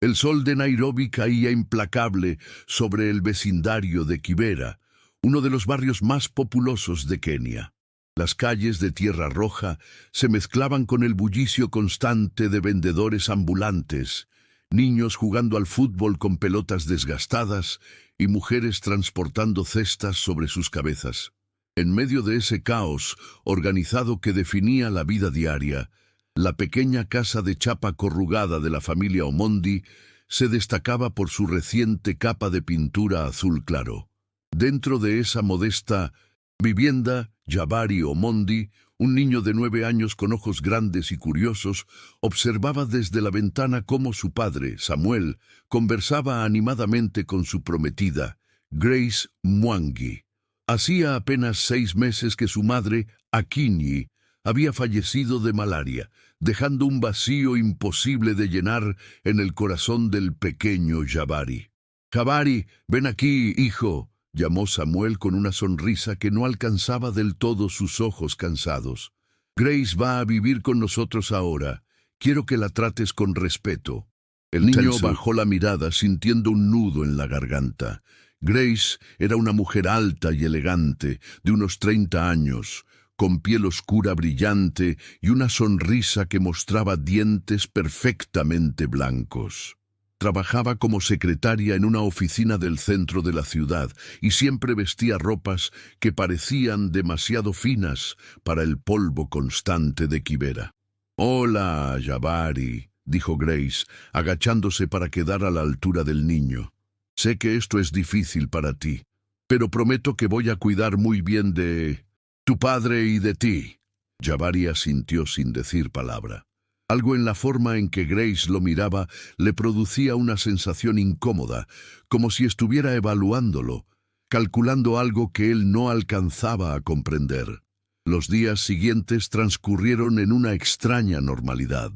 El sol de Nairobi caía implacable sobre el vecindario de Kibera, uno de los barrios más populosos de Kenia. Las calles de tierra roja se mezclaban con el bullicio constante de vendedores ambulantes, niños jugando al fútbol con pelotas desgastadas y mujeres transportando cestas sobre sus cabezas. En medio de ese caos organizado que definía la vida diaria, la pequeña casa de chapa corrugada de la familia Omondi se destacaba por su reciente capa de pintura azul claro. Dentro de esa modesta vivienda, Jabari Omondi, un niño de 9 años con ojos grandes y curiosos, observaba desde la ventana cómo su padre, Samuel, conversaba animadamente con su prometida, Grace Mwangi. Hacía apenas 6 meses que su madre, Akinyi, había fallecido de malaria, dejando un vacío imposible de llenar en el corazón del pequeño Jabari. «Jabari, ven aquí, hijo», llamó Samuel con una sonrisa que no alcanzaba del todo sus ojos cansados. «Grace va a vivir con nosotros ahora. Quiero que la trates con respeto». El niño bajó la mirada sintiendo un nudo en la garganta. Grace era una mujer alta y elegante, de unos 30 años, con piel oscura brillante y una sonrisa que mostraba dientes perfectamente blancos. Trabajaba como secretaria en una oficina del centro de la ciudad y siempre vestía ropas que parecían demasiado finas para el polvo constante de Kibera. «Hola, Jabari», dijo Grace, agachándose para quedar a la altura del niño. «Sé que esto es difícil para ti, pero prometo que voy a cuidar muy bien de tu padre y de ti». Jabari asintió sin decir palabra. Algo en la forma en que Grace lo miraba le producía una sensación incómoda, como si estuviera evaluándolo, calculando algo que él no alcanzaba a comprender. Los días siguientes transcurrieron en una extraña normalidad.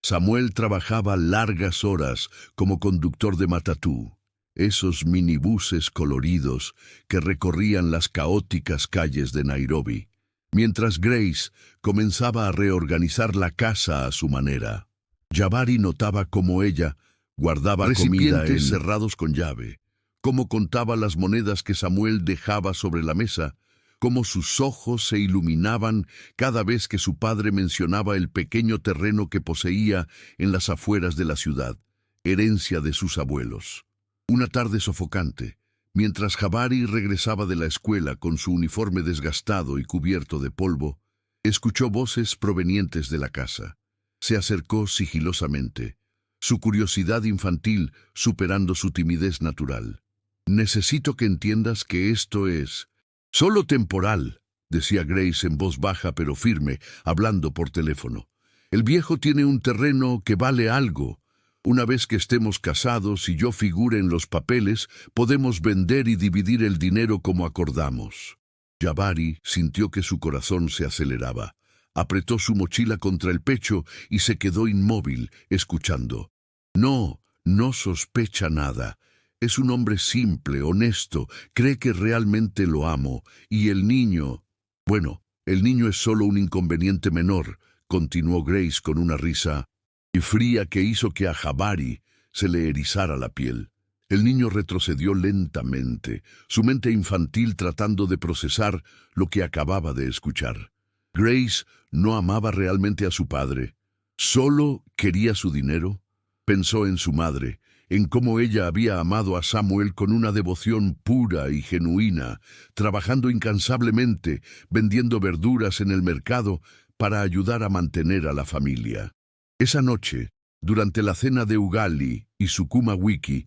Samuel trabajaba largas horas como conductor de matatú, esos minibuses coloridos que recorrían las caóticas calles de Nairobi, mientras Grace comenzaba a reorganizar la casa a su manera. Jabari notaba cómo ella guardaba recipientes cerrados con llave, cómo contaba las monedas que Samuel dejaba sobre la mesa, cómo sus ojos se iluminaban cada vez que su padre mencionaba el pequeño terreno que poseía en las afueras de la ciudad, herencia de sus abuelos. Una tarde sofocante, mientras Jabari regresaba de la escuela con su uniforme desgastado y cubierto de polvo, escuchó voces provenientes de la casa. Se acercó sigilosamente, su curiosidad infantil superando su timidez natural. «Necesito que entiendas que esto es solo temporal», decía Grace en voz baja pero firme, hablando por teléfono. «El viejo tiene un terreno que vale algo. Una vez que estemos casados y yo figure en los papeles, podemos vender y dividir el dinero como acordamos». Jabari sintió que su corazón se aceleraba. Apretó su mochila contra el pecho y se quedó inmóvil, escuchando. No sospecha nada. Es un hombre simple, honesto, cree que realmente lo amo. Y el niño... Bueno, el niño es solo un inconveniente menor, continuó Grace con una risa y fría que hizo que a Jabari se le erizara la piel. El niño retrocedió lentamente, su mente infantil tratando de procesar lo que acababa de escuchar. Grace no amaba realmente a su padre. ¿Solo quería su dinero? Pensó en su madre, en cómo ella había amado a Samuel con una devoción pura y genuina, trabajando incansablemente, vendiendo verduras en el mercado para ayudar a mantener a la familia. Esa noche, durante la cena de Ugali y Sukuma Wiki,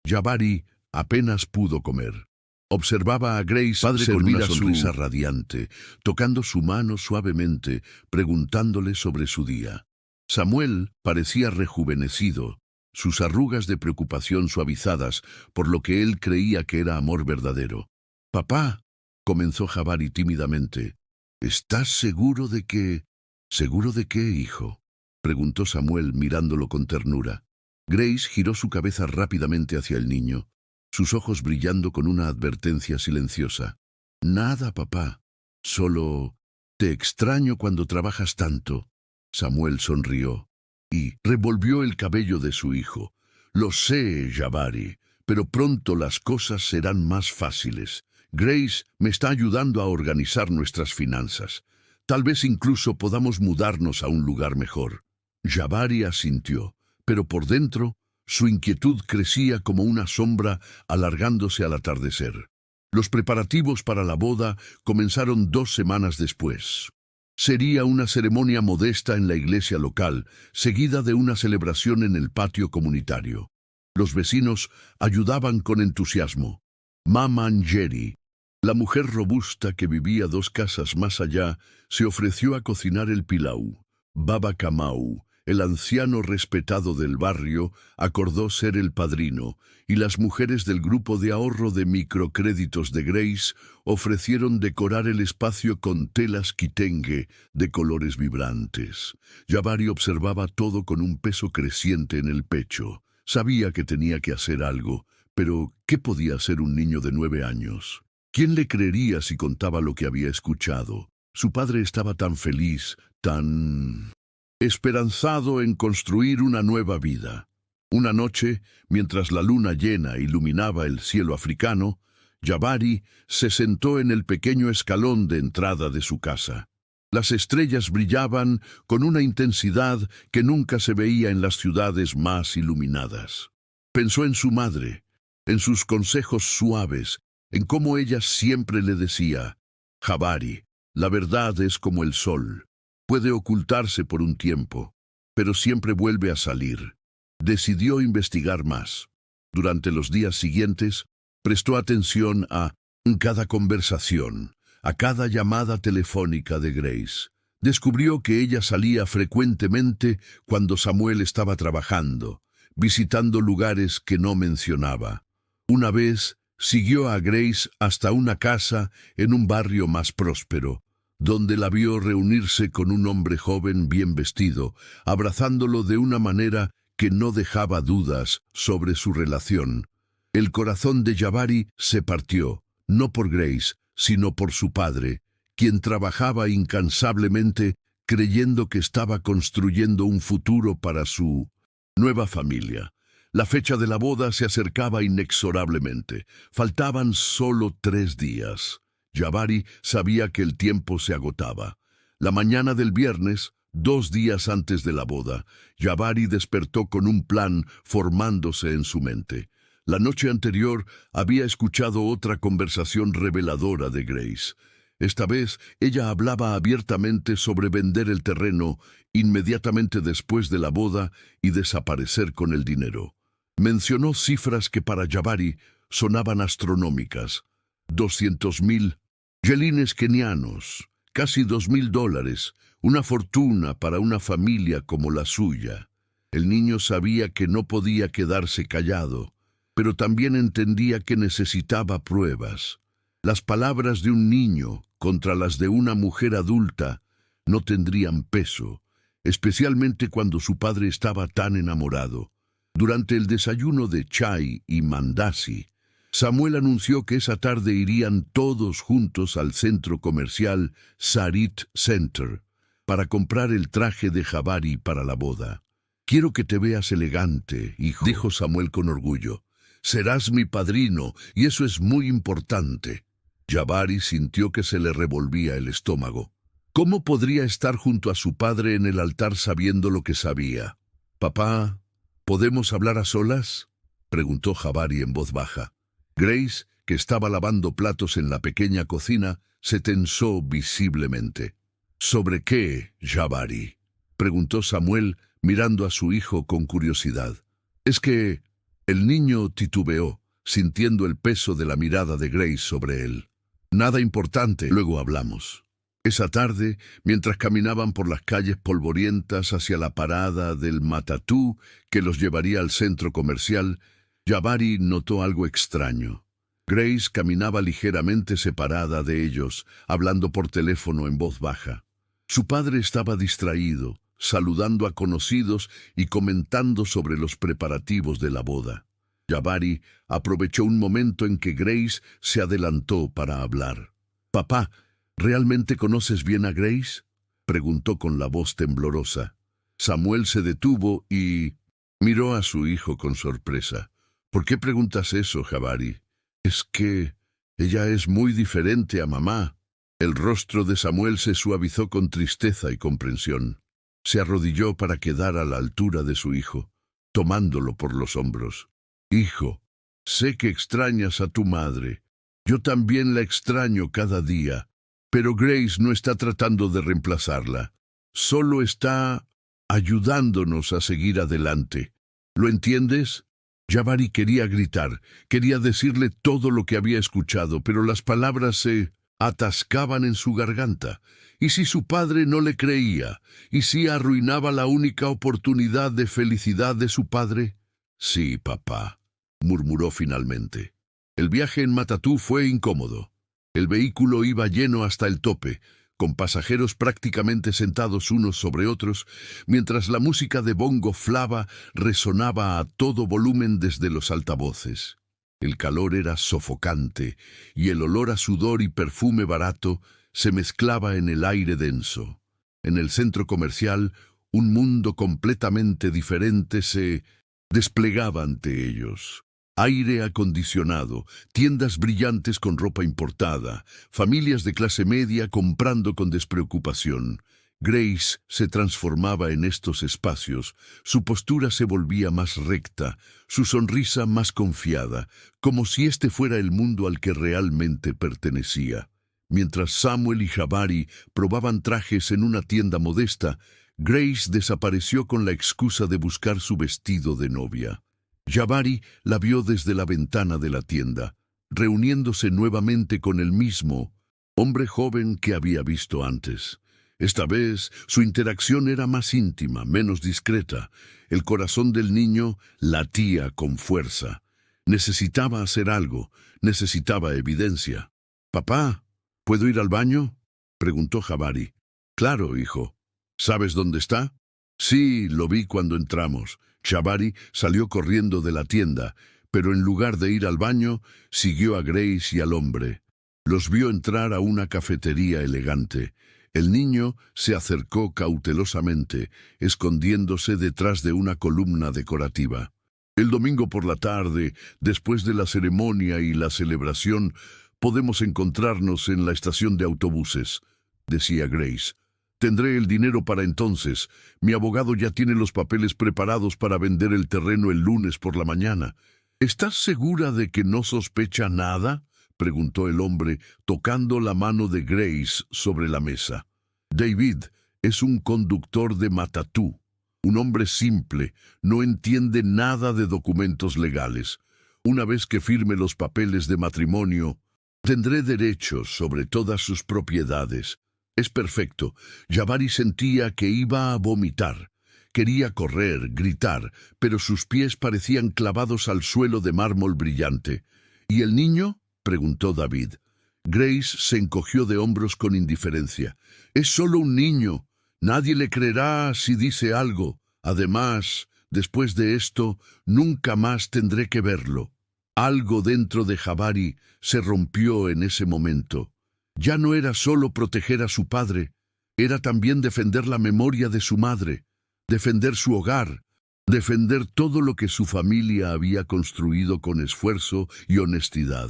Jabari apenas pudo comer. Observaba a Grace con una sonrisa radiante, tocando su mano suavemente, preguntándole sobre su día. Samuel parecía rejuvenecido, sus arrugas de preocupación suavizadas por lo que él creía que era amor verdadero. «Papá», comenzó Jabari tímidamente, «¿estás seguro de que...?» «¿Seguro de qué, hijo?», preguntó Samuel mirándolo con ternura. Grace giró su cabeza rápidamente hacia el niño, sus ojos brillando con una advertencia silenciosa. «Nada, papá. Solo te extraño cuando trabajas tanto». Samuel sonrió y revolvió el cabello de su hijo. Lo sé, Jabari, pero pronto las cosas serán más fáciles. Grace me está ayudando a organizar nuestras finanzas. Tal vez incluso podamos mudarnos a un lugar mejor. Jabari asintió, pero por dentro su inquietud crecía como una sombra alargándose al atardecer. Los preparativos para la boda comenzaron 2 semanas después. Sería una ceremonia modesta en la iglesia local, seguida de una celebración en el patio comunitario. Los vecinos ayudaban con entusiasmo. Mama Njeri, la mujer robusta que vivía 2 casas más allá, se ofreció a cocinar el pilau. Baba Kamau, el anciano respetado del barrio, acordó ser el padrino, y las mujeres del grupo de ahorro de microcréditos de Grace ofrecieron decorar el espacio con telas quitengue de colores vibrantes. Jabari observaba todo con un peso creciente en el pecho. Sabía que tenía que hacer algo, pero ¿qué podía hacer un niño de 9 años? ¿Quién le creería si contaba lo que había escuchado? Su padre estaba tan feliz, tan esperanzado en construir una nueva vida. Una noche, mientras la luna llena iluminaba el cielo africano, Jabari se sentó en el pequeño escalón de entrada de su casa. Las estrellas brillaban con una intensidad que nunca se veía en las ciudades más iluminadas. Pensó en su madre, en sus consejos suaves, en cómo ella siempre le decía: Jabari, la verdad es como el sol. Puede ocultarse por un tiempo, pero siempre vuelve a salir. Decidió investigar más. Durante los días siguientes, prestó atención a cada conversación, a cada llamada telefónica de Grace. Descubrió que ella salía frecuentemente cuando Samuel estaba trabajando, visitando lugares que no mencionaba. Una vez, siguió a Grace hasta una casa en un barrio más próspero, donde la vio reunirse con un hombre joven bien vestido, abrazándolo de una manera que no dejaba dudas sobre su relación. El corazón de Jabari se partió, no por Grace, sino por su padre, quien trabajaba incansablemente creyendo que estaba construyendo un futuro para su nueva familia. La fecha de la boda se acercaba inexorablemente. Faltaban solo 3 días. Jabari sabía que el tiempo se agotaba. La mañana del viernes, 2 días antes de la boda, Jabari despertó con un plan formándose en su mente. La noche anterior había escuchado otra conversación reveladora de Grace. Esta vez ella hablaba abiertamente sobre vender el terreno inmediatamente después de la boda y desaparecer con el dinero. Mencionó cifras que para Jabari sonaban astronómicas: 200,000 gelines kenianos, casi $2,000, una fortuna para una familia como la suya. El niño sabía que no podía quedarse callado, pero también entendía que necesitaba pruebas. Las palabras de un niño contra las de una mujer adulta no tendrían peso, especialmente cuando su padre estaba tan enamorado. Durante el desayuno de chai y mandasi, Samuel anunció que esa tarde irían todos juntos al centro comercial Sarit Center para comprar el traje de Jabari para la boda. «Quiero que te veas elegante, hijo», dijo Samuel con orgullo. «Serás mi padrino, y eso es muy importante». Jabari sintió que se le revolvía el estómago. ¿Cómo podría estar junto a su padre en el altar sabiendo lo que sabía? «Papá, ¿podemos hablar a solas?», preguntó Jabari en voz baja. Grace, que estaba lavando platos en la pequeña cocina, se tensó visiblemente. «¿Sobre qué, Jabari?», preguntó Samuel, mirando a su hijo con curiosidad. «Es que…» El niño titubeó, sintiendo el peso de la mirada de Grace sobre él. «Nada importante, luego hablamos». Esa tarde, mientras caminaban por las calles polvorientas hacia la parada del matatú que los llevaría al centro comercial, Jabari notó algo extraño. Grace caminaba ligeramente separada de ellos, hablando por teléfono en voz baja. Su padre estaba distraído, saludando a conocidos y comentando sobre los preparativos de la boda. Jabari aprovechó un momento en que Grace se adelantó para hablar. «Papá, ¿realmente conoces bien a Grace?», preguntó con la voz temblorosa. Samuel se detuvo y Miró a su hijo con sorpresa. ¿Por qué preguntas eso, Jabari? Es que ella es muy diferente a mamá. El rostro de Samuel se suavizó con tristeza y comprensión. Se arrodilló para quedar a la altura de su hijo, tomándolo por los hombros. Hijo, sé que extrañas a tu madre. Yo también la extraño cada día. Pero Grace no está tratando de reemplazarla. Solo está ayudándonos a seguir adelante. ¿Lo entiendes? Jabari quería gritar, quería decirle todo lo que había escuchado, pero las palabras se atascaban en su garganta. ¿Y si su padre no le creía? ¿Y si arruinaba la única oportunidad de felicidad de su padre? Sí, papá, murmuró finalmente. El viaje en Matatú fue incómodo. El vehículo iba lleno hasta el tope, con pasajeros prácticamente sentados unos sobre otros, mientras la música de bongo flava resonaba a todo volumen desde los altavoces. El calor era sofocante, y el olor a sudor y perfume barato se mezclaba en el aire denso. En el centro comercial, un mundo completamente diferente se desplegaba ante ellos. Aire acondicionado, tiendas brillantes con ropa importada, familias de clase media comprando con despreocupación. Grace se transformaba en estos espacios, su postura se volvía más recta, su sonrisa más confiada, como si este fuera el mundo al que realmente pertenecía. Mientras Samuel y Jabari probaban trajes en una tienda modesta, Grace desapareció con la excusa de buscar su vestido de novia. Jabari la vio desde la ventana de la tienda, reuniéndose nuevamente con el mismo hombre joven que había visto antes. Esta vez su interacción era más íntima, menos discreta. El corazón del niño latía con fuerza. Necesitaba hacer algo, necesitaba evidencia. «Papá, ¿puedo ir al baño?», preguntó Jabari. «Claro, hijo. ¿Sabes dónde está?». «Sí, lo vi cuando entramos». Jabari salió corriendo de la tienda, pero en lugar de ir al baño, siguió a Grace y al hombre. Los vio entrar a una cafetería elegante. El niño se acercó cautelosamente, escondiéndose detrás de una columna decorativa. «El domingo por la tarde, después de la ceremonia y la celebración, podemos encontrarnos en la estación de autobuses», decía Grace. «Tendré el dinero para entonces. Mi abogado ya tiene los papeles preparados para vender el terreno el lunes por la mañana». «¿Estás segura de que no sospecha nada?», preguntó el hombre, tocando la mano de Grace sobre la mesa. «David es un conductor de Matatú, un hombre simple, no entiende nada de documentos legales. Una vez que firme los papeles de matrimonio, tendré derechos sobre todas sus propiedades. Es perfecto». Jabari sentía que iba a vomitar. Quería correr, gritar, pero sus pies parecían clavados al suelo de mármol brillante. «¿Y el niño?», preguntó David. Grace se encogió de hombros con indiferencia. «Es solo un niño. Nadie le creerá si dice algo. Además, después de esto, nunca más tendré que verlo». Algo dentro de Jabari se rompió en ese momento. Ya no era solo proteger a su padre, era también defender la memoria de su madre, defender su hogar, defender todo lo que su familia había construido con esfuerzo y honestidad.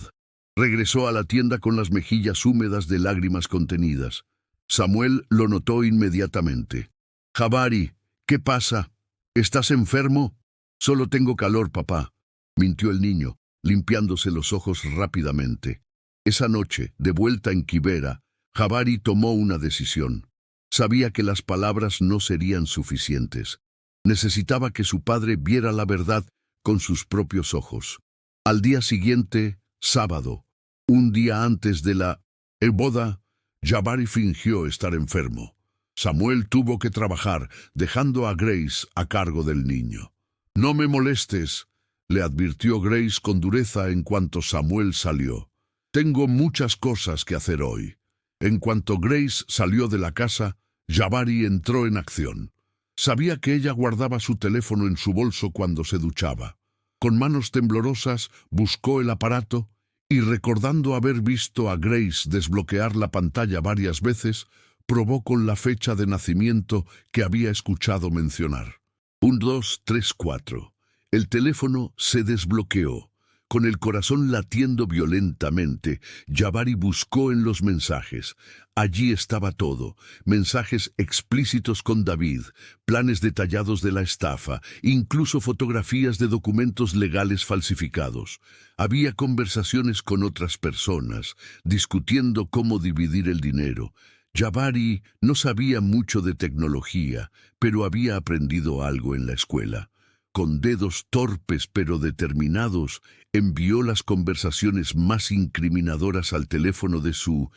Regresó a la tienda con las mejillas húmedas de lágrimas contenidas. Samuel lo notó inmediatamente. «Jabari, ¿qué pasa? ¿Estás enfermo?». «Solo tengo calor, papá», mintió el niño, limpiándose los ojos rápidamente. Esa noche, de vuelta en Kibera, Jabari tomó una decisión. Sabía que las palabras no serían suficientes. Necesitaba que su padre viera la verdad con sus propios ojos. Al día siguiente, sábado, un día antes de la boda, Jabari fingió estar enfermo. Samuel tuvo que trabajar, dejando a Grace a cargo del niño. «No me molestes», le advirtió Grace con dureza en cuanto Samuel salió. «Tengo muchas cosas que hacer hoy». En cuanto Grace salió de la casa, Jabari entró en acción. Sabía que ella guardaba su teléfono en su bolso cuando se duchaba. Con manos temblorosas buscó el aparato y, recordando haber visto a Grace desbloquear la pantalla varias veces, probó con la fecha de nacimiento que había escuchado mencionar. 1, 2, 3, 4. El teléfono se desbloqueó. Con el corazón latiendo violentamente, Jabari buscó en los mensajes. Allí estaba todo: mensajes explícitos con David, planes detallados de la estafa, incluso fotografías de documentos legales falsificados. Había conversaciones con otras personas, discutiendo cómo dividir el dinero. Jabari no sabía mucho de tecnología, pero había aprendido algo en la escuela. Con dedos torpes pero determinados, envió las conversaciones más incriminadoras al teléfono de su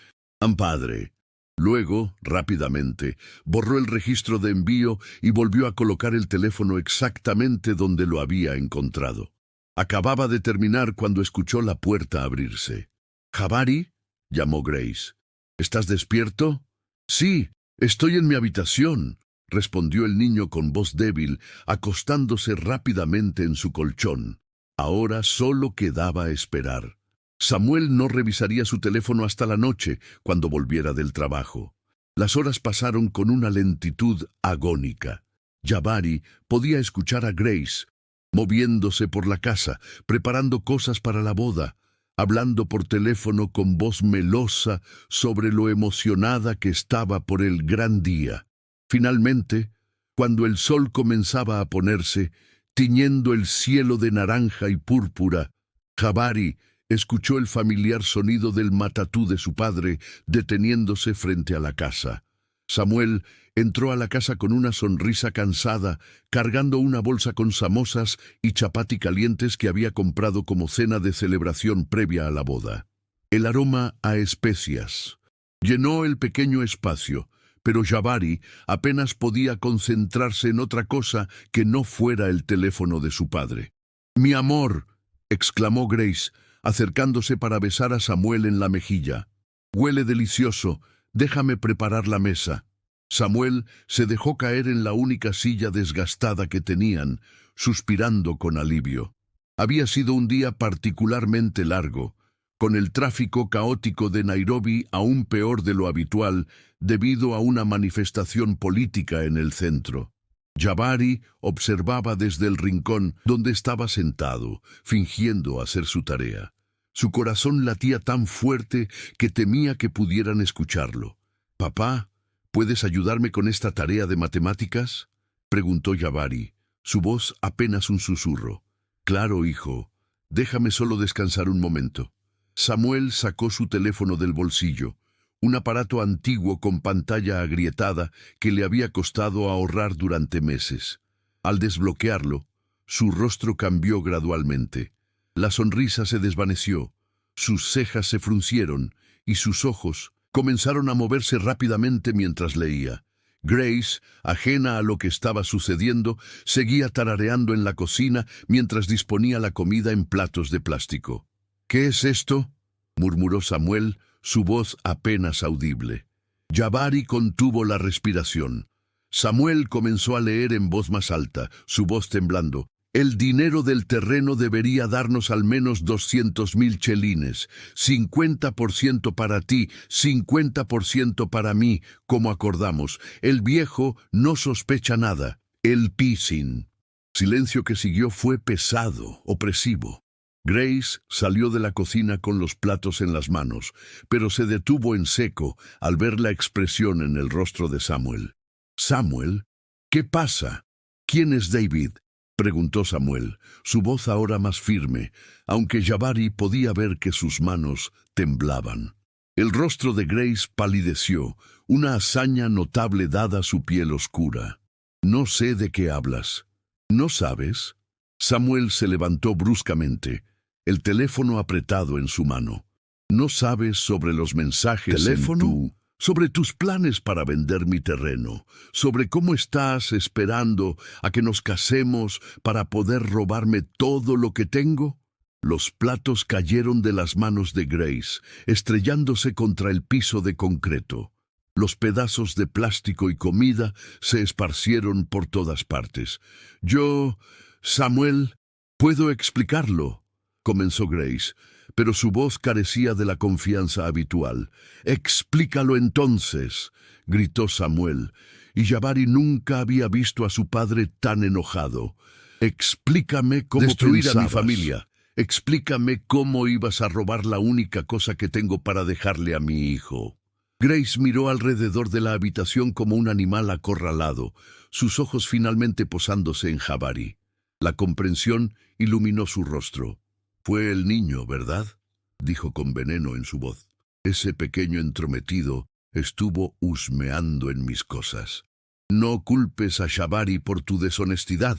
padre. Luego, rápidamente, borró el registro de envío y volvió a colocar el teléfono exactamente donde lo había encontrado. Acababa de terminar cuando escuchó la puerta abrirse. —¿Jabari? —llamó Grace. —¿Estás despierto? —Sí, estoy en mi habitación —respondió el niño con voz débil, acostándose rápidamente en su colchón. Ahora solo quedaba esperar. Samuel no revisaría su teléfono hasta la noche, cuando volviera del trabajo. Las horas pasaron con una lentitud agónica. Jabari podía escuchar a Grace, moviéndose por la casa, preparando cosas para la boda, hablando por teléfono con voz melosa sobre lo emocionada que estaba por el gran día. Finalmente, cuando el sol comenzaba a ponerse, tiñendo el cielo de naranja y púrpura, Jabari escuchó el familiar sonido del matatú de su padre deteniéndose frente a la casa. Samuel entró a la casa con una sonrisa cansada, cargando una bolsa con samosas y chapati calientes que había comprado como cena de celebración previa a la boda. El aroma a especias llenó el pequeño espacio, pero Jabari apenas podía concentrarse en otra cosa que no fuera el teléfono de su padre. «¡Mi amor!», exclamó Grace, acercándose para besar a Samuel en la mejilla. «Huele delicioso. Déjame preparar la mesa». Samuel se dejó caer en la única silla desgastada que tenían, suspirando con alivio. Había sido un día particularmente largo, con el tráfico caótico de Nairobi aún peor de lo habitual debido a una manifestación política en el centro. Jabari observaba desde el rincón donde estaba sentado, fingiendo hacer su tarea. Su corazón latía tan fuerte que temía que pudieran escucharlo. «Papá, ¿puedes ayudarme con esta tarea de matemáticas?», preguntó Jabari, su voz apenas un susurro. «Claro, hijo. Déjame solo descansar un momento». Samuel sacó su teléfono del bolsillo, un aparato antiguo con pantalla agrietada que le había costado ahorrar durante meses. Al desbloquearlo, su rostro cambió gradualmente. La sonrisa se desvaneció, sus cejas se fruncieron y sus ojos comenzaron a moverse rápidamente mientras leía. Grace, ajena a lo que estaba sucediendo, seguía tarareando en la cocina mientras disponía la comida en platos de plástico. «¿Qué es esto?», murmuró Samuel, su voz apenas audible. Jabari contuvo la respiración. Samuel comenzó a leer en voz más alta, su voz temblando. «El dinero del terreno debería darnos al menos 200,000 chelines, 50% para ti, 50% para mí, como acordamos. El viejo no sospecha nada. El pisin». Silencio que siguió fue pesado, opresivo. Grace salió de la cocina con los platos en las manos, pero se detuvo en seco al ver la expresión en el rostro de Samuel. «¿Samuel? ¿Qué pasa? ¿Quién es David?», preguntó Samuel, su voz ahora más firme, aunque Jabari podía ver que sus manos temblaban. El rostro de Grace palideció, una hazaña notable dada su piel oscura. «No sé de qué hablas». «¿No sabes?». Samuel se levantó bruscamente, el teléfono apretado en su mano. «¿No sabes sobre los mensajes ¿Teléfono? sobre tus planes para vender mi terreno, sobre cómo estás esperando a que nos casemos para poder robarme todo lo que tengo?» Los platos cayeron de las manos de Grace, estrellándose contra el piso de concreto. Los pedazos de plástico y comida se esparcieron por todas partes. «Samuel, puedo explicarlo», comenzó Grace, pero su voz carecía de la confianza habitual. «Explícalo entonces», gritó Samuel. y Jabari nunca había visto a su padre tan enojado. Explícame cómo destruir a mi familia. Explícame cómo ibas a robar la única cosa que tengo para dejarle a mi hijo. Grace miró alrededor de la habitación como un animal acorralado, sus ojos finalmente posándose en Jabari. La comprensión iluminó su rostro. «Fue el niño, ¿verdad?», dijo con veneno en su voz. «Ese pequeño entrometido estuvo husmeando en mis cosas». «No culpes a Jabari por tu deshonestidad»,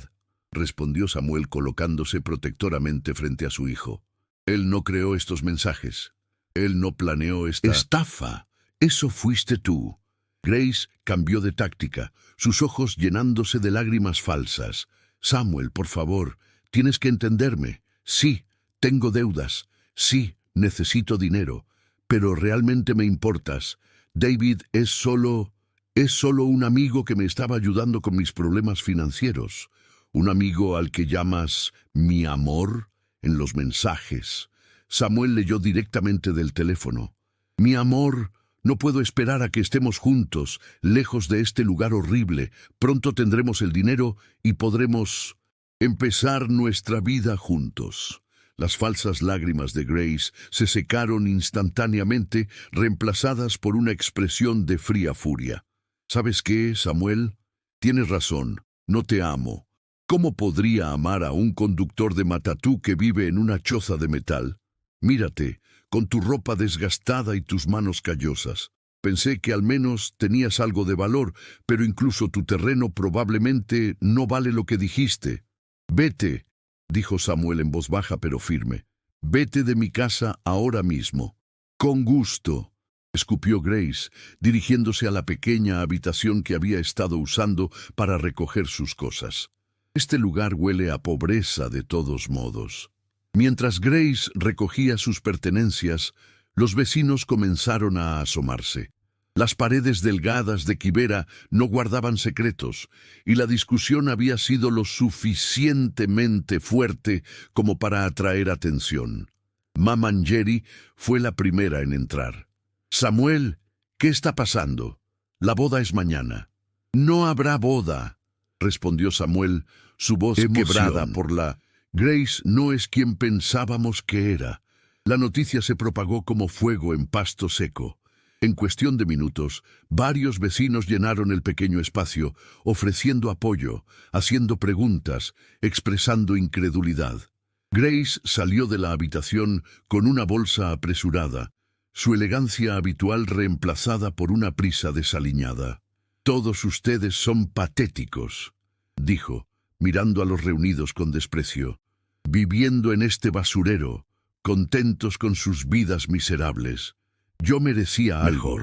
respondió Samuel colocándose protectoramente frente a su hijo. «Él no creó estos mensajes. Él no planeó esta estafa. Eso fuiste tú». Grace cambió de táctica, sus ojos llenándose de lágrimas falsas. «Samuel, por favor, tienes que entenderme. Sí, tengo deudas. Sí, necesito dinero. Pero realmente me importas. David es solo un amigo que me estaba ayudando con mis problemas financieros. Un amigo al que llamas mi amor en los mensajes». Samuel leyó directamente del teléfono. «Mi amor, no puedo esperar a que estemos juntos, lejos de este lugar horrible. Pronto tendremos el dinero y podremos empezar nuestra vida juntos». Las falsas lágrimas de Grace se secaron instantáneamente, reemplazadas por una expresión de fría furia. «¿Sabes qué, Samuel? Tienes razón, no te amo. ¿Cómo podría amar a un conductor de matatú que vive en una choza de metal? Mírate, con tu ropa desgastada y tus manos callosas. Pensé que al menos tenías algo de valor, pero incluso tu terreno probablemente no vale lo que dijiste. Vete», dijo Samuel en voz baja pero firme. «Vete de mi casa ahora mismo». «Con gusto», escupió Grace, dirigiéndose a la pequeña habitación que había estado usando para recoger sus cosas. «Este lugar huele a pobreza de todos modos». Mientras Grace recogía sus pertenencias, los vecinos comenzaron a asomarse. Las paredes delgadas de Kibera no guardaban secretos, y la discusión había sido lo suficientemente fuerte como para atraer atención. Mamangeri fue la primera en entrar. «Samuel, ¿qué está pasando? La boda es mañana». «No habrá boda», respondió Samuel, su voz quebrada por la... Grace no es quien pensábamos que era. La noticia se propagó como fuego en pasto seco. En cuestión de minutos, varios vecinos llenaron el pequeño espacio, ofreciendo apoyo, haciendo preguntas, expresando incredulidad. Grace salió de la habitación con una bolsa apresurada, su elegancia habitual reemplazada por una prisa desaliñada. «Todos ustedes son patéticos», dijo, mirando a los reunidos con desprecio. «Viviendo en este basurero, contentos con sus vidas miserables. Yo merecía algo,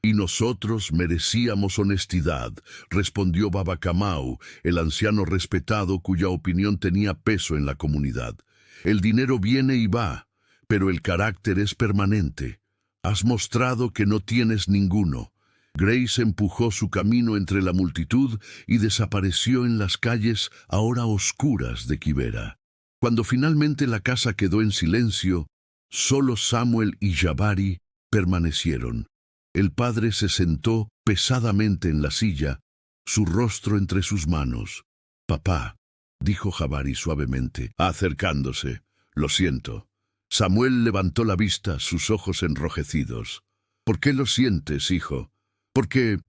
y nosotros merecíamos honestidad», respondió Baba Kamau, el anciano respetado cuya opinión tenía peso en la comunidad. «El dinero viene y va, pero el carácter es permanente. Has mostrado que no tienes ninguno». Grace empujó su camino entre la multitud y desapareció en las calles ahora oscuras de Kibera. Cuando finalmente la casa quedó en silencio, solo Samuel y Jabari permanecieron. El padre se sentó pesadamente en la silla, su rostro entre sus manos. «Papá», dijo Jabari suavemente, acercándose. «Lo siento». Samuel levantó la vista, sus ojos enrojecidos. «¿Por qué lo sientes, hijo?» Porque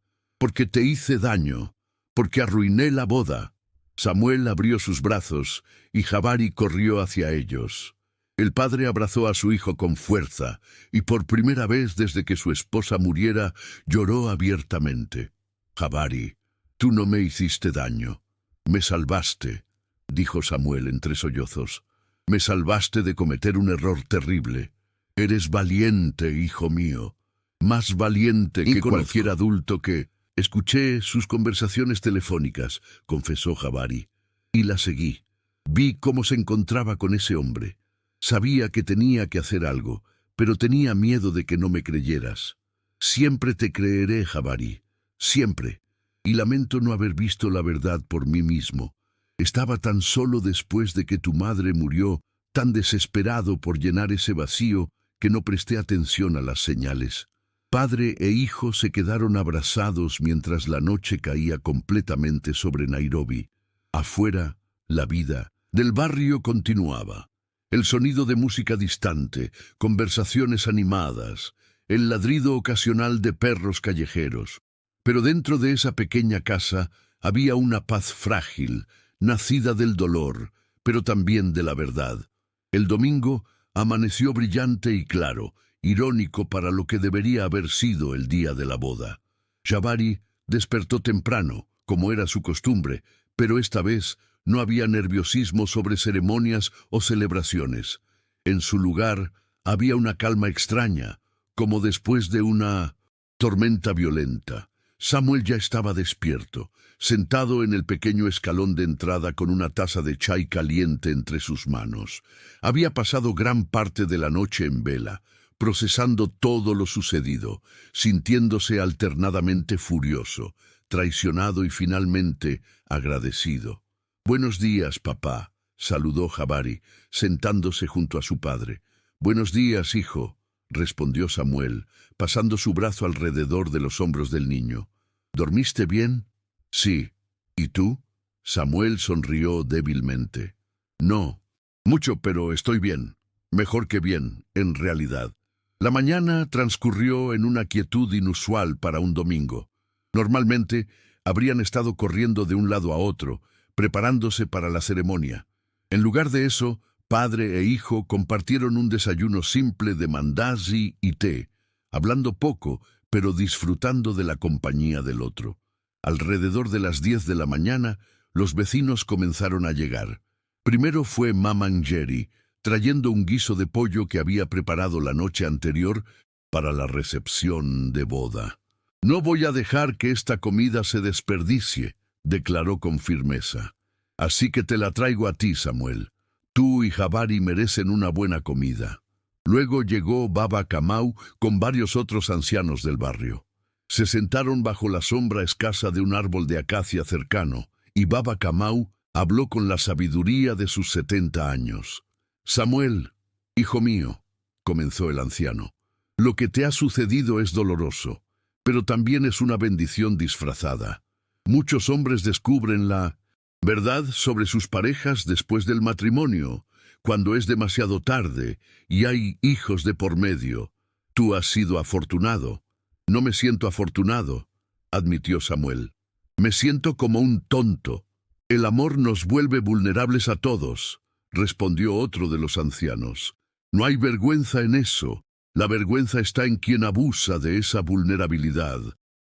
te hice daño, porque arruiné la boda». Samuel abrió sus brazos y Jabari corrió hacia ellos. El padre abrazó a su hijo con fuerza y por primera vez desde que su esposa muriera lloró abiertamente. «Jabari, tú no me hiciste daño. Me salvaste», dijo Samuel entre sollozos. «Me salvaste de cometer un error terrible. Eres valiente, hijo mío. Más valiente que cualquier adulto que...» «Escuché sus conversaciones telefónicas», confesó Jabari, «y la seguí. Vi cómo se encontraba con ese hombre. Sabía que tenía que hacer algo, pero tenía miedo de que no me creyeras. Siempre te creeré, Jabari, siempre. Y lamento no haber visto la verdad por mí mismo. Estaba tan solo después de que tu madre murió, tan desesperado por llenar ese vacío, que no presté atención a las señales. Padre e hijo se quedaron abrazados mientras la noche caía completamente sobre Nairobi. Afuera, la vida del barrio continuaba. El sonido de música distante, conversaciones animadas, el ladrido ocasional de perros callejeros. Pero dentro de esa pequeña casa había una paz frágil, nacida del dolor, pero también de la verdad. El domingo amaneció brillante y claro, irónico para lo que debería haber sido el día de la boda. Jabari despertó temprano, como era su costumbre, pero esta vez no había nerviosismo sobre ceremonias o celebraciones. En su lugar había una calma extraña, como después de una tormenta violenta. Samuel ya estaba despierto, sentado en el pequeño escalón de entrada con una taza de chai caliente entre sus manos. Había pasado gran parte de la noche en vela, procesando todo lo sucedido, sintiéndose alternadamente furioso, traicionado y finalmente agradecido. «Buenos días, papá», saludó Jabari, sentándose junto a su padre. «Buenos días, hijo», respondió Samuel, pasando su brazo alrededor de los hombros del niño. «¿Dormiste bien?» «Sí». «¿Y tú?» Samuel sonrió débilmente. «No, mucho, pero estoy bien. Mejor que bien, en realidad». La mañana transcurrió en una quietud inusual para un domingo. Normalmente habrían estado corriendo de un lado a otro, preparándose para la ceremonia. En lugar de eso, padre e hijo compartieron un desayuno simple de mandazi y té, hablando poco, pero disfrutando de la compañía del otro. Alrededor de las 10 de la mañana, los vecinos comenzaron a llegar. Primero fue Mama Njeri, trayendo un guiso de pollo que había preparado la noche anterior para la recepción de boda. «No voy a dejar que esta comida se desperdicie», declaró con firmeza. «Así que te la traigo a ti, Samuel. Tú y Jabari merecen una buena comida». Luego llegó Baba Kamau con varios otros ancianos del barrio. Se sentaron bajo la sombra escasa de un árbol de acacia cercano, y Baba Kamau habló con la sabiduría de sus 70 años. «Samuel, hijo mío», comenzó el anciano, «lo que te ha sucedido es doloroso, pero también es una bendición disfrazada. Muchos hombres descubren la verdad sobre sus parejas después del matrimonio, cuando es demasiado tarde y hay hijos de por medio. Tú has sido afortunado». «No me siento afortunado», admitió Samuel. «Me siento como un tonto. El amor nos vuelve vulnerables a todos», respondió otro de los ancianos. «No hay vergüenza en eso. La vergüenza está en quien abusa de esa vulnerabilidad».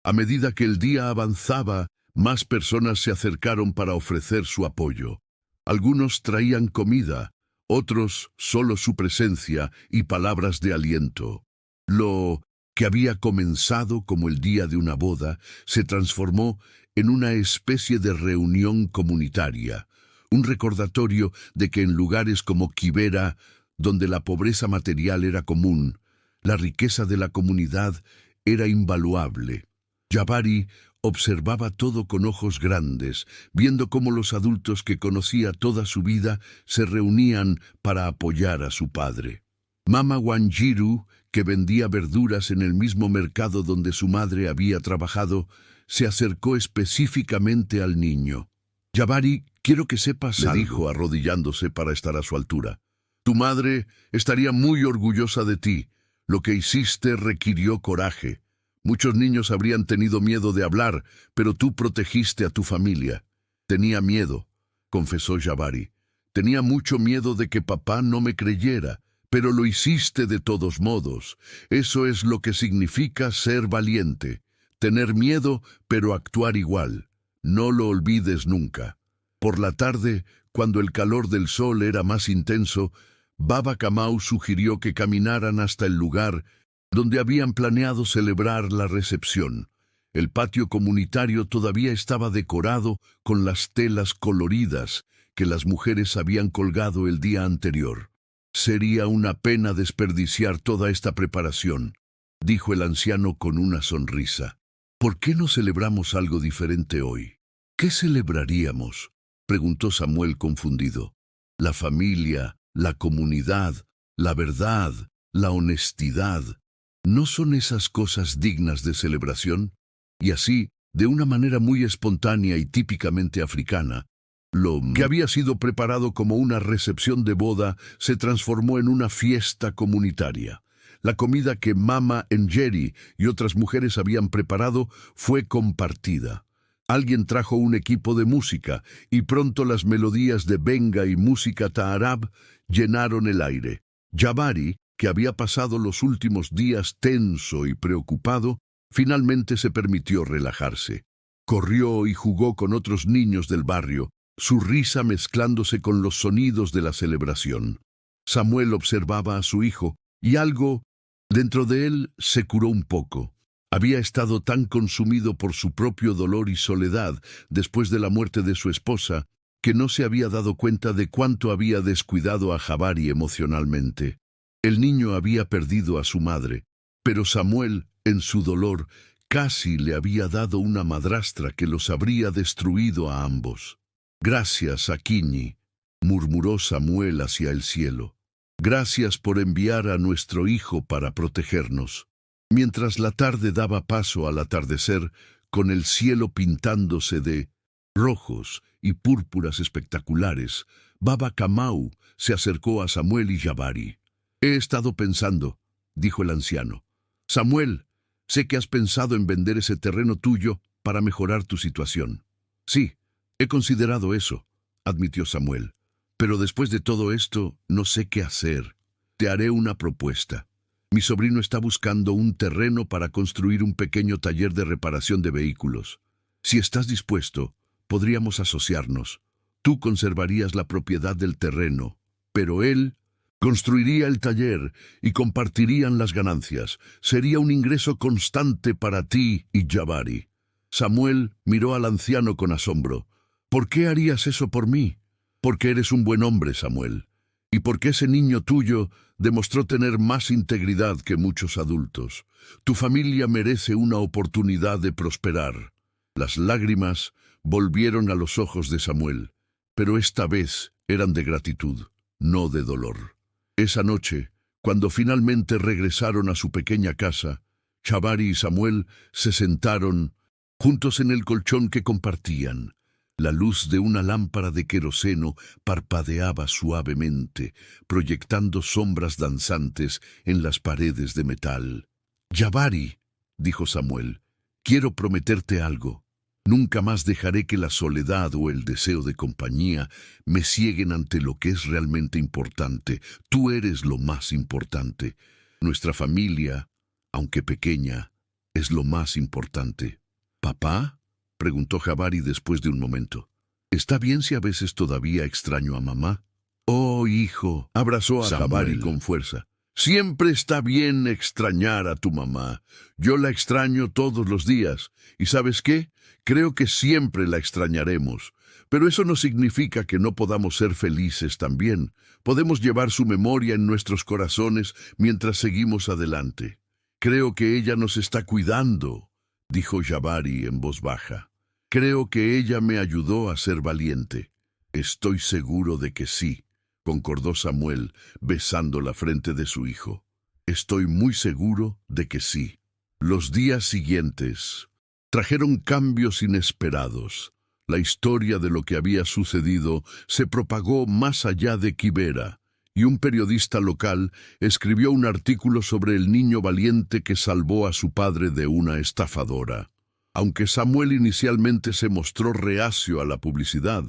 A medida que el día avanzaba, más personas se acercaron para ofrecer su apoyo. Algunos traían comida, otros solo su presencia y palabras de aliento. Lo que había comenzado como el día de una boda se transformó en una especie de reunión comunitaria, un recordatorio de que en lugares como Kibera, donde la pobreza material era común, la riqueza de la comunidad era invaluable. Jabari observaba todo con ojos grandes, viendo cómo los adultos que conocía toda su vida se reunían para apoyar a su padre. Mama Wanjiru, que vendía verduras en el mismo mercado donde su madre había trabajado, se acercó específicamente al niño. «Jabari, quiero que sepas algo», le dijo arrodillándose para estar a su altura. «Tu madre estaría muy orgullosa de ti. Lo que hiciste requirió coraje. Muchos niños habrían tenido miedo de hablar, pero tú protegiste a tu familia». «Tenía miedo», confesó Jabari. «Tenía mucho miedo de que papá no me creyera, pero lo hiciste de todos modos. Eso es lo que significa ser valiente. Tener miedo, pero actuar igual. No lo olvides nunca». Por la tarde, cuando el calor del sol era más intenso, Baba Kamau sugirió que caminaran hasta el lugar donde habían planeado celebrar la recepción. El patio comunitario todavía estaba decorado con las telas coloridas que las mujeres habían colgado el día anterior. «Sería una pena desperdiciar toda esta preparación», dijo el anciano con una sonrisa. «¿Por qué no celebramos algo diferente hoy?» «¿Qué celebraríamos?», preguntó Samuel confundido. «La familia, la comunidad, la verdad, la honestidad». ¿No son esas cosas dignas de celebración? Y así, de una manera muy espontánea y típicamente africana, lo que había sido preparado como una recepción de boda se transformó en una fiesta comunitaria. La comida que Mama Njeri y otras mujeres habían preparado fue compartida. Alguien trajo un equipo de música y pronto las melodías de benga y música taarab llenaron el aire. Jabari, que había pasado los últimos días tenso y preocupado, finalmente se permitió relajarse. Corrió y jugó con otros niños del barrio, su risa mezclándose con los sonidos de la celebración. Samuel observaba a su hijo, y algo dentro de él se curó un poco. Había estado tan consumido por su propio dolor y soledad después de la muerte de su esposa, que no se había dado cuenta de cuánto había descuidado a Jabari emocionalmente. El niño había perdido a su madre, pero Samuel, en su dolor, casi le había dado una madrastra que los habría destruido a ambos. «Gracias, Akinyi», murmuró Samuel hacia el cielo. «Gracias por enviar a nuestro hijo para protegernos». Mientras la tarde daba paso al atardecer, con el cielo pintándose de rojos y púrpuras espectaculares, Baba Kamau se acercó a Samuel y Jabari. «He estado pensando», dijo el anciano. «Samuel, sé que has pensado en vender ese terreno tuyo para mejorar tu situación». «Sí, he considerado eso», admitió Samuel. «Pero después de todo esto, no sé qué hacer. Te haré una propuesta. Mi sobrino está buscando un terreno para construir un pequeño taller de reparación de vehículos. Si estás dispuesto, podríamos asociarnos. Tú conservarías la propiedad del terreno, pero él construiría el taller y compartirían las ganancias. Sería un ingreso constante para ti y Jabari». Samuel miró al anciano con asombro. «¿Por qué harías eso por mí?» «Porque eres un buen hombre, Samuel. Y porque ese niño tuyo demostró tener más integridad que muchos adultos. Tu familia merece una oportunidad de prosperar». Las lágrimas volvieron a los ojos de Samuel, pero esta vez eran de gratitud, no de dolor. Esa noche, cuando finalmente regresaron a su pequeña casa, Jabari y Samuel se sentaron juntos en el colchón que compartían. La luz de una lámpara de queroseno parpadeaba suavemente, proyectando sombras danzantes en las paredes de metal. «Jabari», dijo Samuel, «quiero prometerte algo. Nunca más dejaré que la soledad o el deseo de compañía me cieguen ante lo que es realmente importante. Tú eres lo más importante. Nuestra familia, aunque pequeña, es lo más importante». «¿Papá?», preguntó Jabari después de un momento. «¿Está bien si a veces todavía extraño a mamá?» «Oh, hijo», abrazó a Jabari con fuerza. «Siempre está bien extrañar a tu mamá. Yo la extraño todos los días. ¿Y sabes qué? Creo que siempre la extrañaremos. Pero eso no significa que no podamos ser felices también. Podemos llevar su memoria en nuestros corazones mientras seguimos adelante. Creo que ella nos está cuidando», dijo Jabari en voz baja. «Creo que ella me ayudó a ser valiente». «Estoy seguro de que sí», concordó Samuel, besando la frente de su hijo. «Estoy muy seguro de que sí». Los días siguientes trajeron cambios inesperados. La historia de lo que había sucedido se propagó más allá de Kibera, y un periodista local escribió un artículo sobre el niño valiente que salvó a su padre de una estafadora. Aunque Samuel inicialmente se mostró reacio a la publicidad,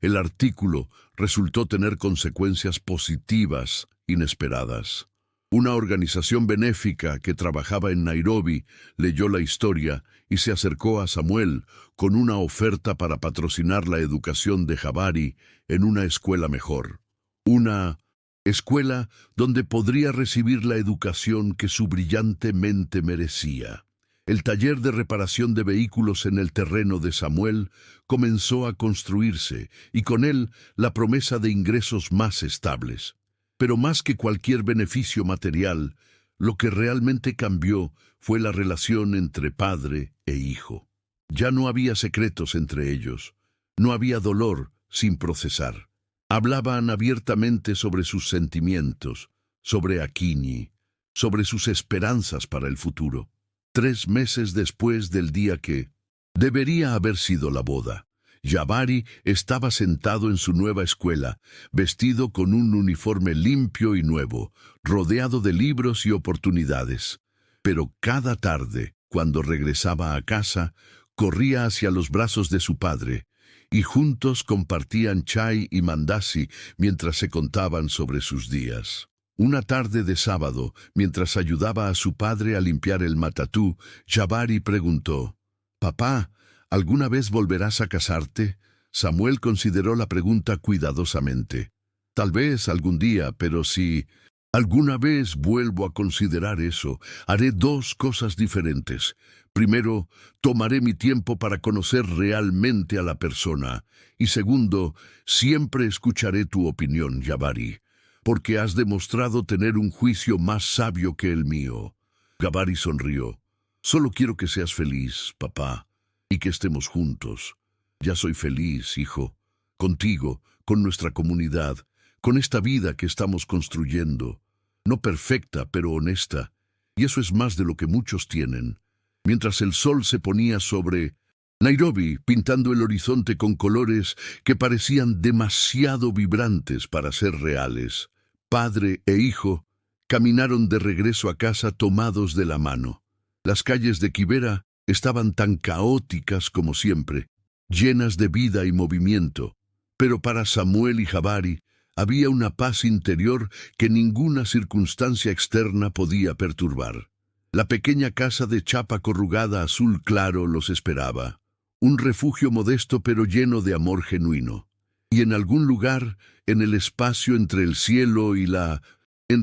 el artículo resultó tener consecuencias positivas inesperadas. Una organización benéfica que trabajaba en Nairobi leyó la historia y se acercó a Samuel con una oferta para patrocinar la educación de Jabari en una escuela mejor. Una escuela donde podría recibir la educación que su brillante mente merecía. El taller de reparación de vehículos en el terreno de Samuel comenzó a construirse y con él la promesa de ingresos más estables. Pero más que cualquier beneficio material, lo que realmente cambió fue la relación entre padre e hijo. Ya no había secretos entre ellos, no había dolor sin procesar. Hablaban abiertamente sobre sus sentimientos, sobre Akinyi, sobre sus esperanzas para el futuro. 3 meses después del día que debería haber sido la boda, Jabari estaba sentado en su nueva escuela, vestido con un uniforme limpio y nuevo, rodeado de libros y oportunidades. Pero cada tarde, cuando regresaba a casa, corría hacia los brazos de su padre, y juntos compartían chai y mandasi mientras se contaban sobre sus días. Una tarde de sábado, mientras ayudaba a su padre a limpiar el matatú, Jabari preguntó: «Papá, ¿alguna vez volverás a casarte?». Samuel consideró la pregunta cuidadosamente. «Tal vez algún día, pero si alguna vez vuelvo a considerar eso, haré 2 cosas diferentes. Primero, tomaré mi tiempo para conocer realmente a la persona. Y segundo, siempre escucharé tu opinión, Jabari, porque has demostrado tener un juicio más sabio que el mío». Jabari sonrió. «Solo quiero que seas feliz, papá, y que estemos juntos. Ya soy feliz, hijo, contigo, con nuestra comunidad, con esta vida que estamos construyendo. No perfecta, pero honesta, y eso es más de lo que muchos tienen». Mientras el sol se ponía sobre Nairobi, pintando el horizonte con colores que parecían demasiado vibrantes para ser reales, padre e hijo caminaron de regreso a casa tomados de la mano. Las calles de Kibera estaban tan caóticas como siempre, llenas de vida y movimiento, pero para Samuel y Jabari había una paz interior que ninguna circunstancia externa podía perturbar. La pequeña casa de chapa corrugada azul claro los esperaba, un refugio modesto pero lleno de amor genuino. Y en algún lugar, en el espacio entre el cielo y la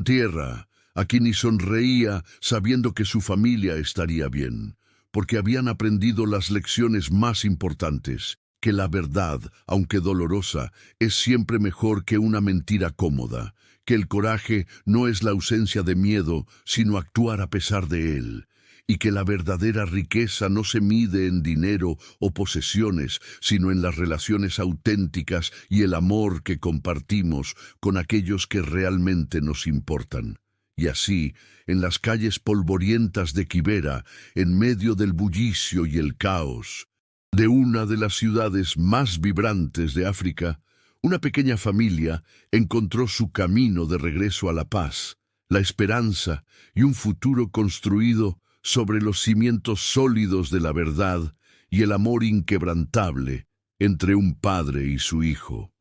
tierra, Akini sonreía sabiendo que su familia estaría bien, porque habían aprendido las lecciones más importantes, que la verdad, aunque dolorosa, es siempre mejor que una mentira cómoda, que el coraje no es la ausencia de miedo, sino actuar a pesar de él, y que la verdadera riqueza no se mide en dinero o posesiones, sino en las relaciones auténticas y el amor que compartimos con aquellos que realmente nos importan. Y así, en las calles polvorientas de Kibera, en medio del bullicio y el caos de una de las ciudades más vibrantes de África, una pequeña familia encontró su camino de regreso a la paz, la esperanza y un futuro construido sobre los cimientos sólidos de la verdad y el amor inquebrantable entre un padre y su hijo.